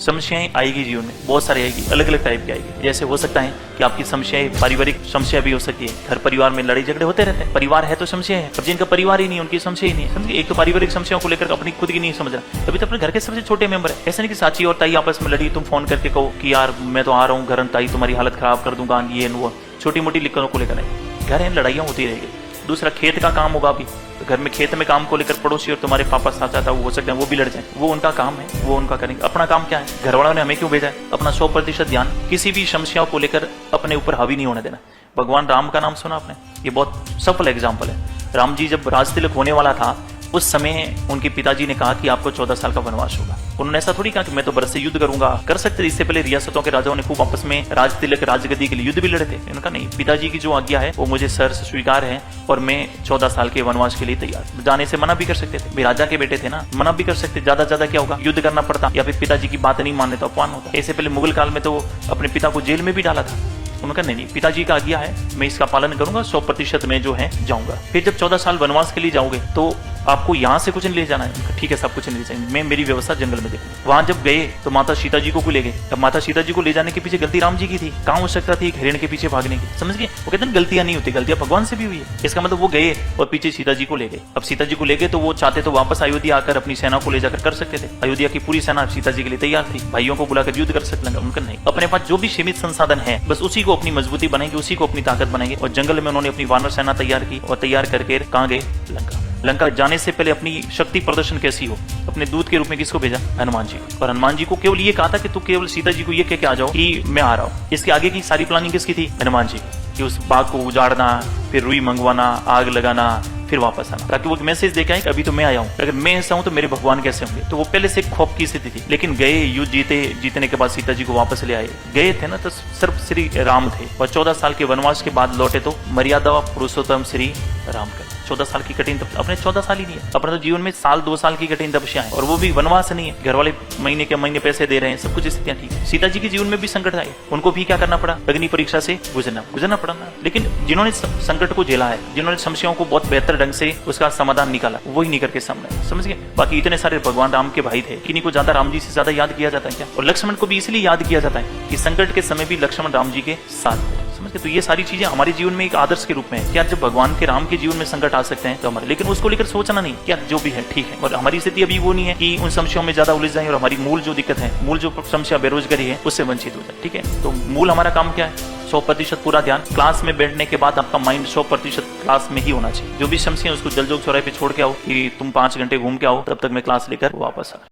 समस्याएं आएगी जीवन में, बहुत सारी आएगी, अलग अलग टाइप की आएगी। जैसे हो सकता है कि आपकी समस्याएं पारिवारिक समस्या भी हो सकती है, घर परिवार में लड़ाई झगड़े होते रहते हैं, परिवार है तो समस्या है। अब जिनका परिवार ही नहीं उनकी समस्या ही नहीं है, समझिए। एक तो पारिवारिक समस्याओं को लेकर अपनी खुद की नहीं समझ रहा, तभी तो अपने घर के सबसे छोटे मेंबर है। ऐसा नहीं कि साची और ताई आपस में लड़ी, तुम फोन करके कहो कि यार मैं तो आ रहा हूँ घर, ताई तुम्हारी हालत खराब कर दूंगा, ये वो छोटी मोटी लिखनों को लेकर है। घर है, लड़ाइयाँ होती रहेगी। दूसरा खेत का काम होगा अभी, तो घर में खेत में काम को लेकर पड़ोसी और तुम्हारे पापा साथ जाता हो सकते हैं वो भी लड़ जाए, वो उनका काम है, वो उनका करेंगे। अपना काम क्या है, घर वालों ने हमें क्यों भेजा है, अपना 100% ध्यान किसी भी समस्या को लेकर अपने ऊपर हावी नहीं होने देना। भगवान राम का नाम सुना आपने, ये बहुत सफल एग्जाम्पल है। राम जी जब राज तिलक होने वाला था उस समय उनके पिताजी ने कहा कि आपको 14 साल का वनवास होगा। उन्होंने ऐसा थोड़ी कहा कि मैं तो बरस से युद्ध करूंगा, कर सकते। इससे पहले रियासतों के राजाओं ने खूब आपस में राज तिलक राजगद्दी के लिए युद्ध भी लड़े थे। उन्होंने कहा नहीं, पिताजी की जो आज्ञा है वो मुझे सर से स्वीकार है और मैं 14 साल के वनवास के लिए तैयार। जाने से मना भी कर सकते थे, राजा के बेटे थे ना, मना भी कर सकते। ज्यादा क्या होगा, युद्ध करना पड़ता या फिर पिताजी की बात नहीं मानने तो अपमान होता। इससे पहले मुगल काल में तो अपने पिता को जेल में भी डाला था। उनका नहीं, पिताजी का आज्ञा है, मैं इसका पालन करूंगा, 100% में जो है जाऊंगा। फिर जब 14 साल वनवास के लिए जाओगे तो आपको यहाँ से कुछ नहीं ले जाना है। ठीक है, सब कुछ नहीं ले जाएंगे, मैं मेरी व्यवस्था जंगल में देखूंगा। वहां जब गए तो माता सीता जी को ले गए। अब माता सीता जी को ले जाने के पीछे गलती राम जी की थी, कहाँ हो सकता थी हिरण के पीछे भागने की, समझ गए। वो कहते हैं गलतियां नहीं होती, गलतियां भगवान से भी हुई है। इसका मतलब वो गए और पीछे सीता जी को ले गए। अब सीता जी को ले गए तो वो चाहते तो वापस अयोध्या आकर अपनी सेना को ले जाकर कर सकते थे। अयोध्या की पूरी सेना सीता जी के लिए तैयार थी, भाइयों को बुलाकर युद्ध कर सकते, उनका नहीं। अपने पास जो भी सीमित संसाधन है बस उसी को अपनी मजबूती बनाएंगे, उसी को अपनी ताकत बनाएंगे। और जंगल में उन्होंने अपनी वानर सेना तैयार की और तैयार करके कहाँ गए, लंका। लंका जाने से पहले अपनी शक्ति प्रदर्शन कैसी हो, अपने दूत के रूप में किसको भेजा, हनुमान जी को। और हनुमान जी को केवल ये कहा था कि तू केवल सीता जी को ये कह के आ जाओ कि मैं आ रहा हूँ। इसके आगे की सारी प्लानिंग किसकी थी, हनुमान जी कि उस बाग को उजाड़ना, फिर रुई मंगवाना, आग लगाना, फिर वापस आना, ताकि वो मैसेज देके आए कि अभी तो मैं आया हूँ, अगर मैं ऐसा हूँ तो मेरे भगवान कैसे होंगे। तो वो पहले से खौफ की स्थिति थी। लेकिन गए, युद्ध जीतने के बाद सीता जी को वापस ले आए। गए थे ना तो सिर्फ श्री राम थे, और 14 साल के वनवास के बाद लौटे तो मर्यादा पुरुषोत्तम श्री राम का। 14 साल की कठिन तपस्या, अपने 14 साल ही नहीं है, अपने तो जीवन में साल 2 साल की कठिन तपस्या है, और वो भी वनवास नहीं है। घर वाले महीने के महीने पैसे दे रहे हैं, सब कुछ स्थितियां ठीक है। सीता जी के जीवन में भी संकट आए, उनको भी क्या करना पड़ा, अग्नि परीक्षा से गुजरना पड़ा ना। लेकिन जिन्होंने संकट को झेला है, जिन्होंने समस्याओं को बहुत बेहतर ढंग से उसका समाधान निकाला, वही निकल के सामने, समझ गए। बाकी इतने सारे भगवान राम के भाई थे, किन्हीं को ज्यादा राम जी से ज्यादा याद किया जाता है क्या। और लक्ष्मण को भी इसलिए याद किया जाता है कि संकट के समय भी लक्ष्मण राम जी के साथ थे, समझ गए। तो ये सारी चीजें हमारे जीवन में एक आदर्श के रूप में है। क्या जब भगवान के राम के जीवन में संकट आ सकते हैं तो हमारे, लेकिन उसको लेकर सोचना नहीं, क्या जो भी है ठीक है। और हमारी स्थिति अभी वो नहीं है कि उन समस्याओं में ज्यादा उलझ जाए और हमारी मूल जो दिक्कत है, मूल जो समस्या बेरोजगारी है, उससे वंचित हो जाए, ठीक है। तो मूल हमारा काम क्या है, 100% पूरा ध्यान। क्लास में बैठने के बाद आपका माइंड 100% क्लास में ही होना चाहिए। जो भी समस्या है उसको जल चौराहे पे छोड़ के आओ कि तुम 5 घंटे घूम के आओ, तब तक मैं क्लास लेकर वापस आ